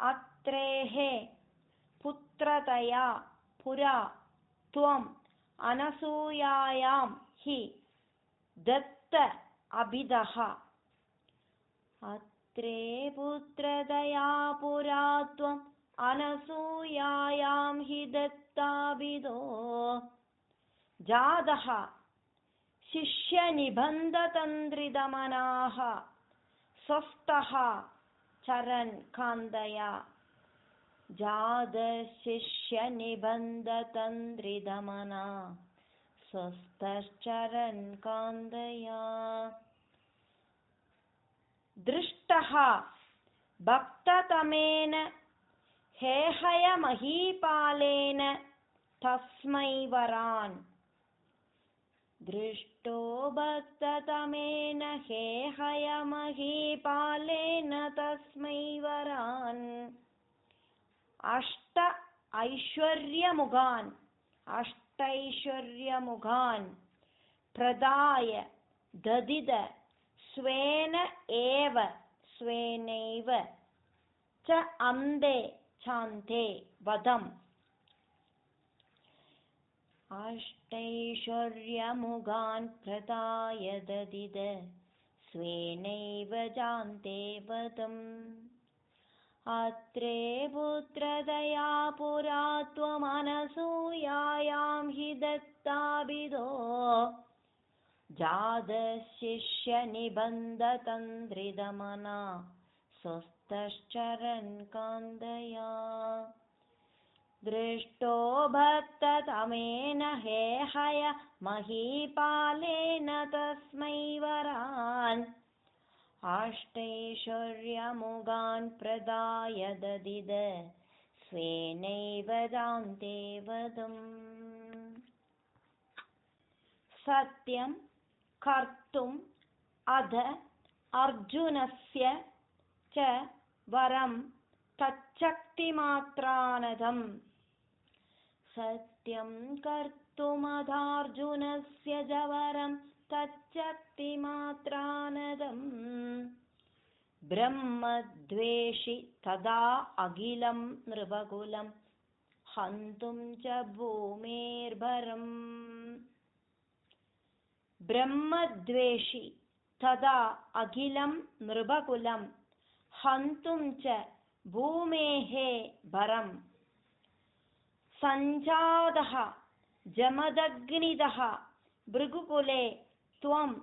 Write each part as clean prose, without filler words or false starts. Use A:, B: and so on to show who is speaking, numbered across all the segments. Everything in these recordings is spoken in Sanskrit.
A: अत्रेः पुत्रतया पुरा त्वम् अनसूयायां हि दत्त अभिदः। अत्रे पुत्रतया पुरा त्वम् अनसूयायां हि दत्ताभिदो जातः शिष्यनिबन्धतन्द्रिदमनाः स्वस्थः चरन् कान्तया। जातशिष्यनिबन्धतन्द्रिदमना स्वस्थश्चरन् कान्तया। दृष्टः भक्ततमेन हेहयमहीपालेन तस्मै वरान्। दृष्टो भक्ततमेन हेहयमहीपालेन तस्मै वरान्। अष्टैश्वर्यमुखान् प्रदाय ददिद स्वेनैव च अन्ते चान्ते वदम्। अष्टैश्वर्यमुखान् प्रदाय ददिद स्वेनैव चान्ते वदम्। अत्रे पुत्रतया पुरा त्वमनसूयायां हि दत्ताभिदो जातशिष्यनिबन्धतन्द्रिदमना स्वस्थश्चरन् कान्तया। दृष्टो भक्ततमेन हेहयमहीपालेन तस्मै वरान्। अष्टैश्वर्यमुखान् प्रदाय ददिद स्वेनैव चान्ते वदम्। सत्यं कर्तुम् अध अर्जुनस्य च वरं तच्छक्तिमात्रानदम्। सत्यं कर्तुमधार्जुनस्य च वरं तच्छक्तिमात्रानदम्। ब्रह्मद्वेषि तदा अखिलं नृपकुलं हन्तुं च भूमेर्भरम्। ब्रह्मद्वेषि तदा अखिलं नृपकुलं हन्तुं च भूमेः भरम्। सञ्जातः जमदग्निदः भृगुकुले त्वं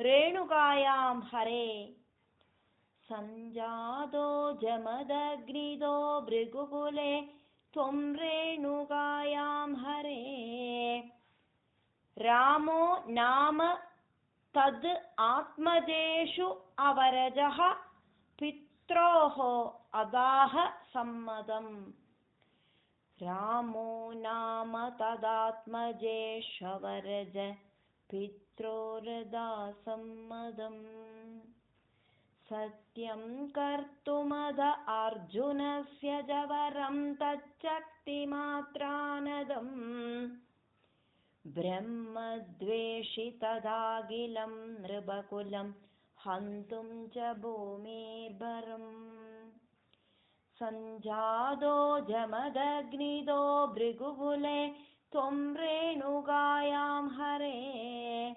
A: रेणुकायां हरे। सञ्जातो जमदग्निदो भृगुकुले त्वं रेणुकायां हरे। रामो नाम तद् आत्मजेषु अवरजः पित्रोः अदाह सम्मतम्। रामो नाम तदात्मजेष्वरज पित्रोरदा सम्मतम्। सत्यं कर्तुमद अर्जुनस्य च वरं तच्छक्तिमात्रानदम्। ब्रह्मद्वेषि तदाखिलं नृपकुलं हन्तुं च भूमेर्भरम्। सञ्जातो जमदग्निदो भृगुकुले त्वं रेणुकायां हरे।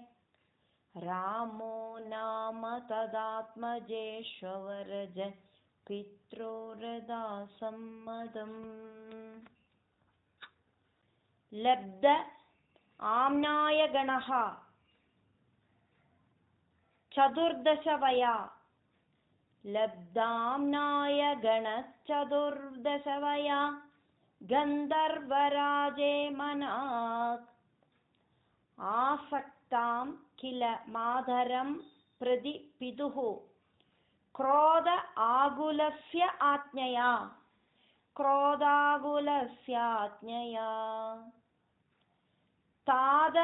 A: रामो नाम तदात्मजेष्वरज पित्रोरदा सम्मतम्। लब्ध आम्नायगणः चतुर्दशवया। लब्धाम्नायगणश्चतुर्दशवया गन्धर्वराजे मनाक्। आसक्तां किल मातरं प्रति पितुः क्रोध आकुलस्य आज्ञया। क्रोधाकुलस्याज्ञया ताद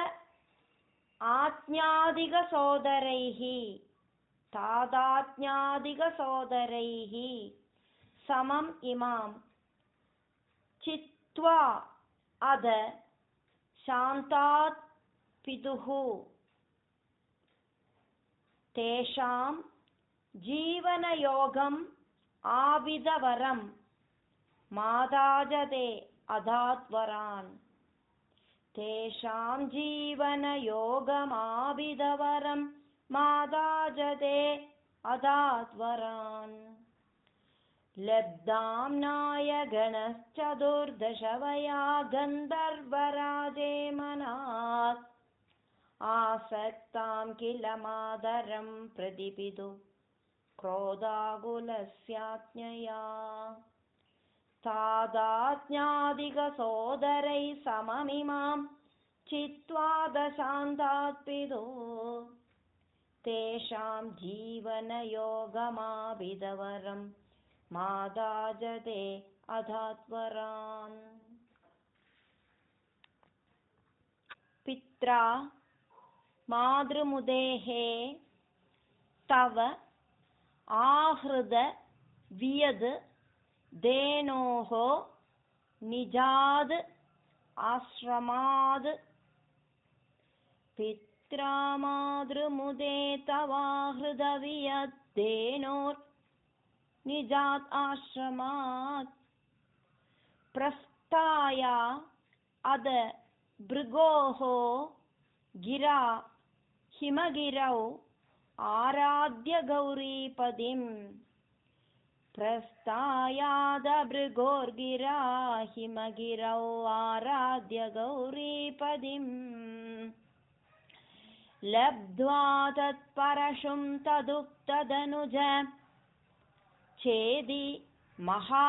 A: तादाज्ञादिकसोदरैः समम् इमां चित्वा अध शान्तात् पितुः तेषां जीवनयोगम् आविदवरम् मादाजते अधात्वरान् तेषां जीवनयोगमाविदवरं मादाजते अधात्वरान् लब्धाम्नाय गणश्चतुर्दशवया गन्धर्वराजे मनात् आसक्तां किल मादरं प्रतिपितु क्रोधाकुलस्याज्ञया तादाज्ञादिकसोदरैः सममिमां चित्वा दशान्तात् पितु तेषां जीवनयोगमाविदवरं मादाजते अधात्वरान् पित्रा मातृमुदेः तव आहृद वियद् धेनोः निजाद् आश्रमाद् पित्रा मातृमुदे तवाहृद वियद् धेनोर् निजात् आश्रमात् प्रस्थाय अद भृगोः गिरा हिमगिरौ आराध्य गौरीपदिं प्रस्थायाद भृगोर्गिरा हिमगिरौ आराध्य गौरीपदिं लब्ध्वा तत्परशुं तदुक्तदनुज चेदि महा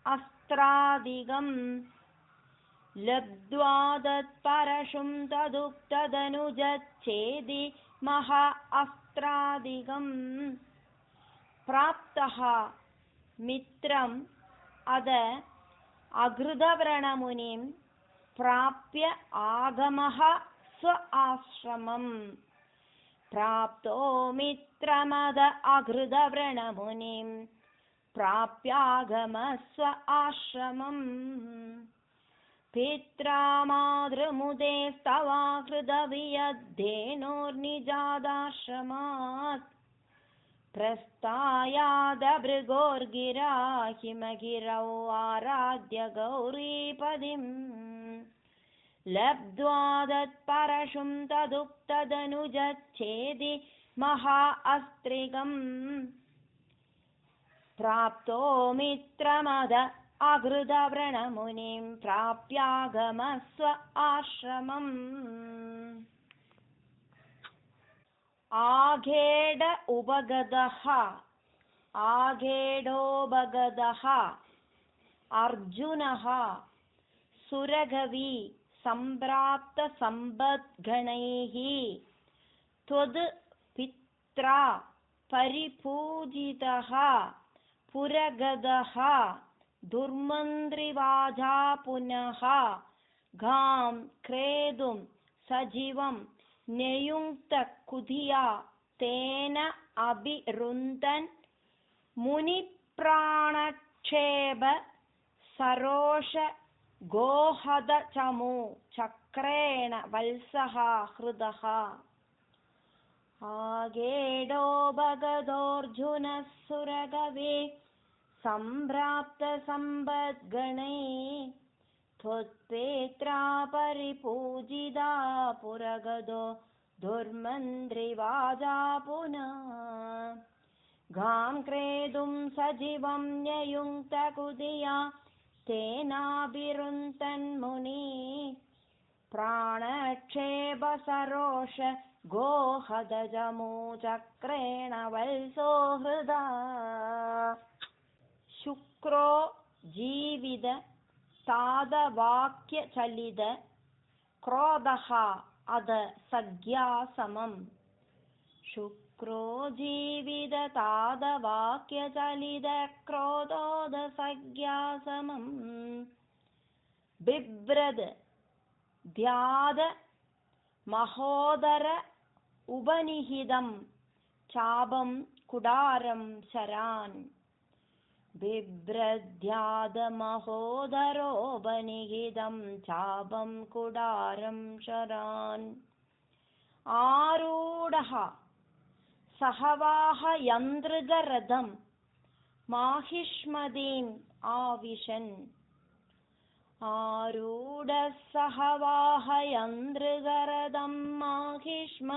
A: अस्त्रादिगं लब्ध्वा तत्परशुं तदुक्तदनुजच्छेदि महा अस्त्रादिगं प्राप्तः मित्रम् अद अघृतव्रणमुनिं प्राप्य आगमः स्व आश्रमम् प्राप्तो मित्रमद अघृतव्रणमुनिं प्राप्यागमः स्व आश्रमम् पित्रा मातृमुदे स्तवाहृदवियद्धेनोर्निजादाश्रमात् प्रस्थायाद भृगोर्गिरा हिमगिरौ आराध्य गौरीपदिं लब्ध्वा तत्परशुं तदुक्तदनुजच्छेदि महा अस्त्रिगं प्राप्तो मित्रमद अघृतव्रणमुनिं प्राप्यागमः स्व आश्रमम् आघेड आघेडोपगतः अर्जुनः सुरगवी सम्प्राप्त सम्पद्गणैः त्वद् पित्रा परिपूजितः पुरगतः दुर्मन्त्रिवाजा पुनः गां क्रेतुं सजीवं न्ययुङ्क्तकुधिया तेन अभिरुन्धन् मुनिप्राणक्षेप सरोष गोहदचमू चक्रेण वल्सः हृदः आगेडो भगदोऽर्जुनः सुरगवे सम्प्राप्तसम्पद्गणैः त्वत्पेत्रा परिपूजिता पुरगदो दुर्मन्त्रिवाजा पुनः गां क्रेतुं सजीवं न्ययुङ्क्तकुधिया तेनाभिरुन्धन्मुनि प्राणक्षेपसरोष गोहदजमूचक्रेण वल्सो हृदा शुक्रो जीवित तादवाक्यचलित क्रोधः अद सज्ञासमम् शुक्रो जीवित तादवाक्यचलित क्रोधोद सज्ञासमम् बिभ्रद ध्याद महोदर उपनिहितं चापं कुडारं शरान् बिभ्रद्याद महोदरोपनिहितं चापं कुडारं शरान् आरूढः सहवाहयन्त्रगरथं माहिष्मदीम् आविशन् आरूढः सह वाहयन्द्रगरदं माहिष्मदीमाविशन्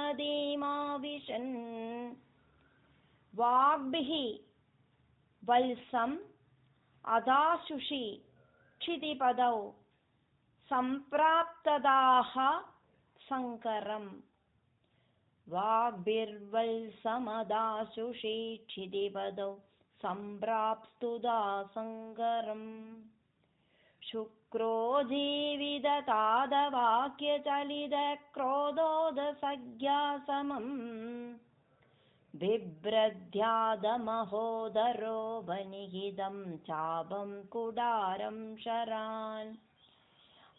A: वाग्भिः वल्सम् अदाशुषि क्षितिपदौ सम्प्राप्तदाह शङ्करम् वाग्भिर्वल्समदाशुषि क्षितिपदौ सम्प्राप्तुदा शङ्करम् शुक्रो जीविततादवाक्यचलितक्रोधोदसज्ञासमम् बिभ्रद्यादमहोदरो वनिहितं चापं कुडारं शरान्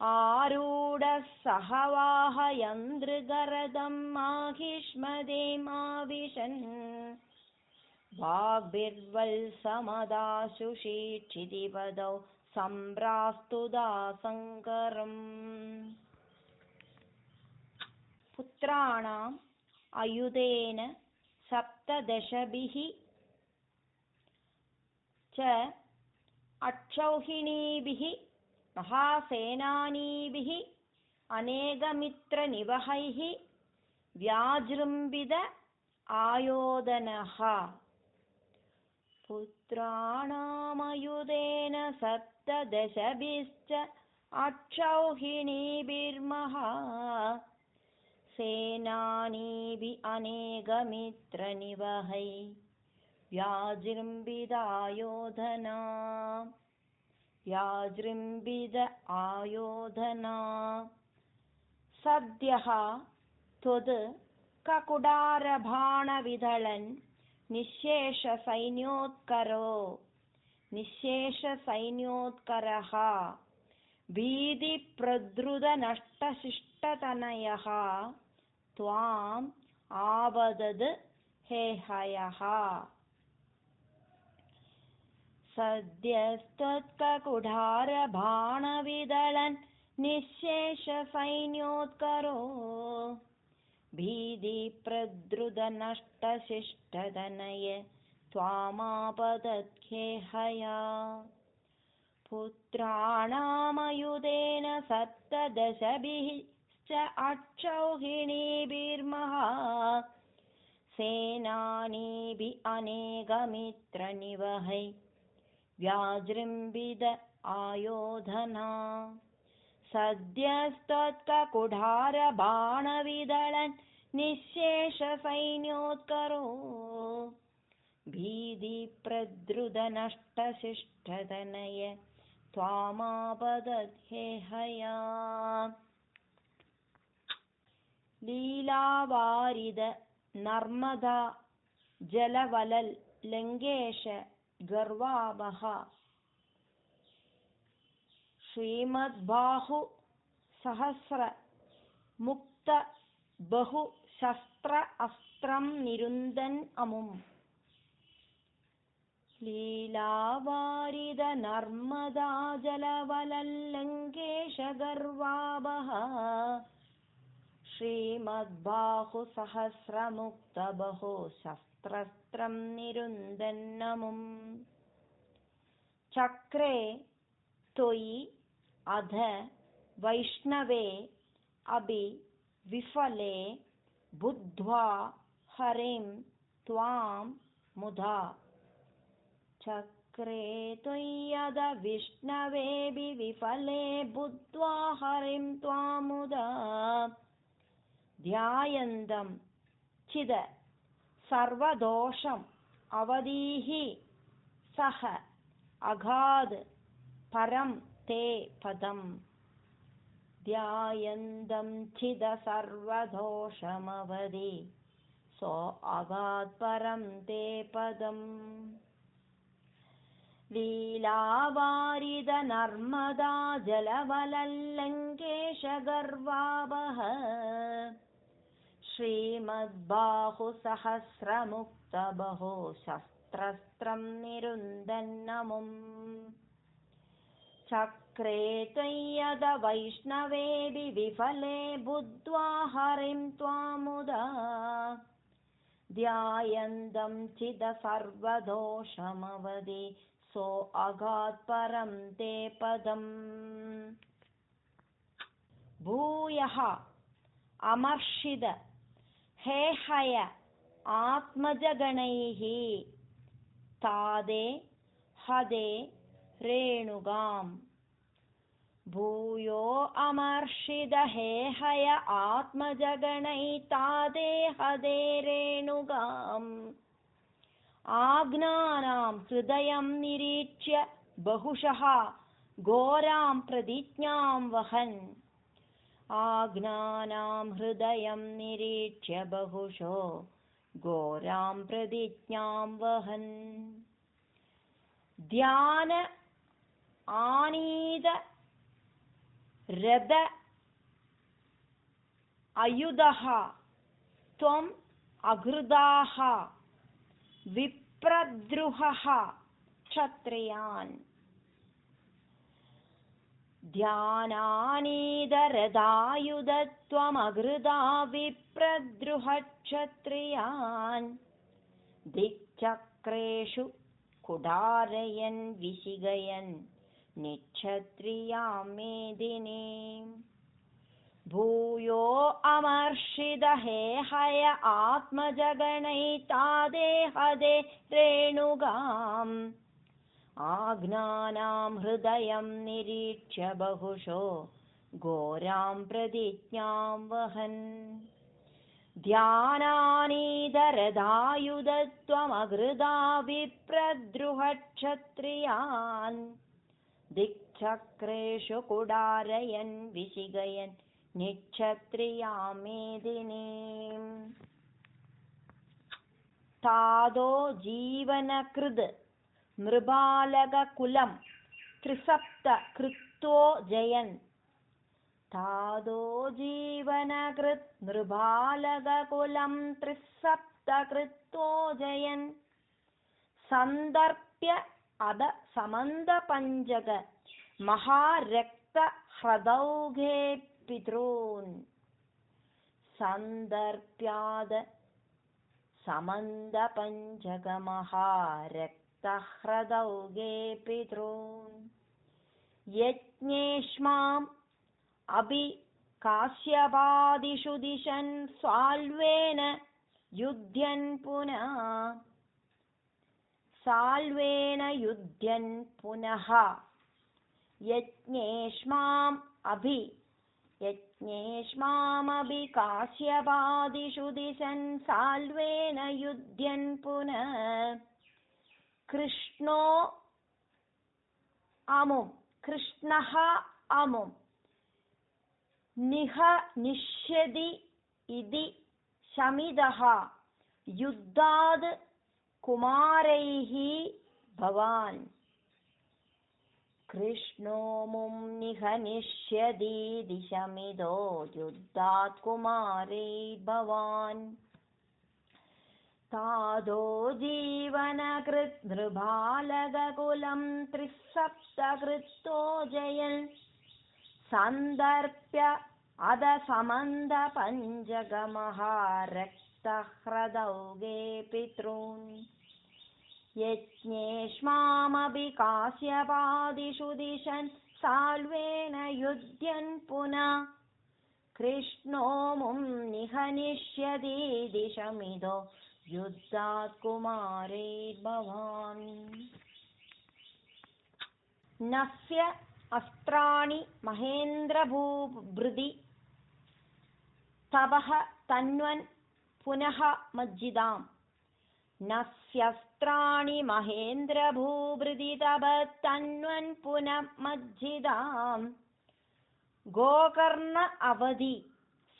A: आरूढः सह वाहयन्द्रगरदं माहिष्मदीमाविशन् वाग्भिर्वल्समदाशुषि क्षितिपदौ सम्प्राप्तुदा शङ्करम् पुत्राणाम् अयुधेन सप्तदशभिः च अक्षौहिणीभिः महासेनानीभिः अनेकमित्रनिवहैः व्याजृम्भित आयोधनः पुत्राणामयुधेन सप्तदशभिश्च अक्षौहिणीभिर्महा सेनानीभिः अनेकमित्रनिवहै व्याजृम्भित आयोधना सद्यः त्वद् ककुडारबाणविदळन् निःशेषसैन्योत्करः भीतिप्रद्रुतनष्टशिष्टतनयः त्वाम् आवदद् हेहयः सद्यस्त्वत्ककुडारबाणविदळन् निःशेषसैन्योत्करो भीतिप्रद्रुतनष्टशिष्टतनय त्वामापदद्हेहया पुत्राणामयुधेन सप्तदशभिश्च अक्षौहिणीभिर्महा सेनानीभिः अनेकमित्रनिवहै व्याजृम्भित आयोधना सद्यस्त्वत्ककुडारबाणविदळन् निःशेषसैन्योत्करो भीतिप्रद्रुतनष्टशिष्टतनय त्वामापदद्हेहया लीलावारिद नर्मदा जलवलल् लङ्केश गर्वावः श्रीमद्बाहु सहस्र मुक्त बहु शस्त्र अस्त्रं निरुन्दन् अमुम् लीलावारिद नर्मदा जलवलल् लङ्केश गर्वावः श्रीमद्बाहु सहस्र मुक्त बहु शस्त्रस्त्रं निरुन्दन्नमुम् चक्रे त्वयि अध वैष्णवे अभि विफले बुद्ध्वा हरिं त्वां मुदा चक्रे त्वय्यद विष्णवेऽभि विफले बुद्ध्वा हरिं त्वां मुदा ध्यायन्दं चिद सर्वदोषम् अवधीः सह अगाध परं ते पदम् ध्यायन्दं चिद सर्वदोषमवधि सो अगाध परं ते पदम् लीलावारिद नर्मदा जलवलल् लङ्केश गर्वावः श्रीमद्बाहु सहस्र मुक्त बहु शस्त्रस्त्रं निरुन्दन्नमुम् चक्रे त्वय्यद वैष्णवेऽभि विफले बुद्ध्वा हरिं त्वां मुदा ध्यायन्तं चिदसर्वदोषमवदि सो अगात्परं ते पदम् भूयः अमर्षिद हेहय आत्मजगणैः तादे हदे रेणुगाम् भूयो अमर्षिद हेहय आत्मजगणै तादे हदे रेणुगाम् आज्ञानां हृदयं निरीक्ष्य बहुशः घोरां प्रतिज्ञां वहन् आज्ञानां हृदयं निरीक्ष्य बहुशो घोरां प्रतिज्ञां वहन् ध्यान आनीद रद अयुधः त्वम् अघृताः विप्रद्रुहः क्षत्रियान् ध्यानानीदरदायुधत्वमघृता विप्रद्रुहक्षत्रियान् दिक्चक्रेषु कुडारयन् विशिगयन् निक्षत्रियां मेदिनीम् भूयो अमर्षिद हेहय आत्मजगणै तादे हदे रेणुगाम् आज्ञानां हृदयं निरीक्ष्य बहुशो घोरां प्रतिज्ञां वहन् ध्यानानीदरदायुधत्वमघृता विप्रद्रुहक्षत्रियान् दिक्चक्रेषु कुडारयन् विशिगयन् निक्षत्रियां मेदिनीम् तादो जीवनकृद् नृबालककुलं त्रिसप्त कृत्वो जयन् तादो जीवनकृत् नृबालककुलं त्रिसप्त कृत्वो जयन् सन्दर्प्य अद समन्दपञ्चक महारक्तह्रदौघे पितॄन् सन्दर्प्याद समन्दपञ्चक महारक्तह्रदौघे पितॄन् यज्ञेष्माम् अभि काश्यपादिषु दिशन् साल्वेन युध्यन् पुनः साल्वेन युध्यन् पुनः यज्ञेष्मामभि काश्यपादिषु दिशन् साल्वेन युध्यन् पुनः कृष्णः अमुं निष्यदि इति शमिदः युद्धाद् कुमारैः भवान् कृष्णोमुं निहनिष्यदीति शमिदो युद्धात् कुमारैः भवान् तादो जीवनकृत् नृबालककुलं त्रिसप्त कृत्वो जयन् सन्दर्प्य अद समन्दपञ्चक महारक्तह्रदौघे पितॄन् यज्ञेष्मामभि काश्यपादिषु दिशन् साल्वेन युध्यन् पुनः कृष्णोमुं निहनिष्यदीति शमिदो युद्धात् कुमारैः भवान् नस्य अस्त्राणि महेन्द्रभूभृदि तपः तन्वन् पुनः मज्जिदाम् नस्यस्त्राणि महेन्द्रभूभृदि तपः तन्वन् पुनः मज्जिदाम् गोकर्ण अवधि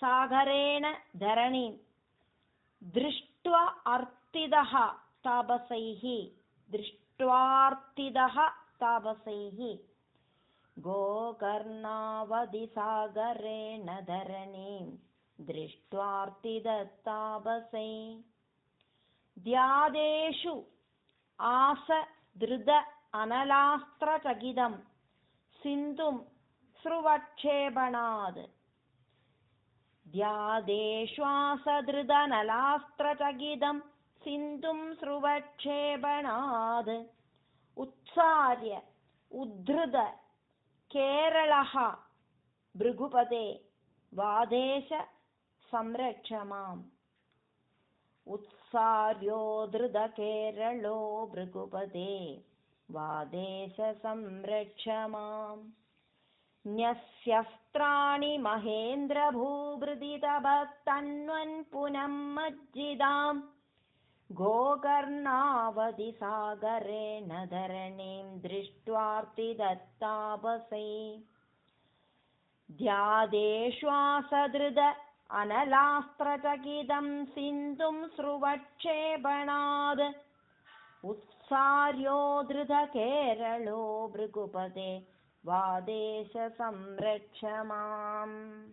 A: सागरेण धरणिं दृष्ट्वा अर्तिदः तापसैः गोकर्णावधि सागरेण धरणिं दृष्ट्वार्तिदतापसै ध्यादेषु आस धृत अनलास्त्रचकितं सिन्धुं स्रुवक्षेपणात् ध्यादेश्वासधृतनलास्त्रचकितं सिन्धुं स्रुवक्षेपणाद् उत्सार्य उद्धृत केरळः भृगुपते वादेश संरक्ष माम्। उत्सार्योद्धृत केरलो भृगुपते वादेश संरक्ष माम्। न्यस्यस्त्राणि महेन्द्रभूभृदितभस्तन्वन् पुनः मज्जिदाम् गोकर्णावधिसागरेण धरणीं दृष्ट्वार्तिदत्तापसै। ध्यादेश्वासधृत अनलास्त्रचकितं सिन्धुं स्रुवक्षेपणाद् उत्सार्योद्धृत केरलो भृगुपते वादेश संरक्ष माम्।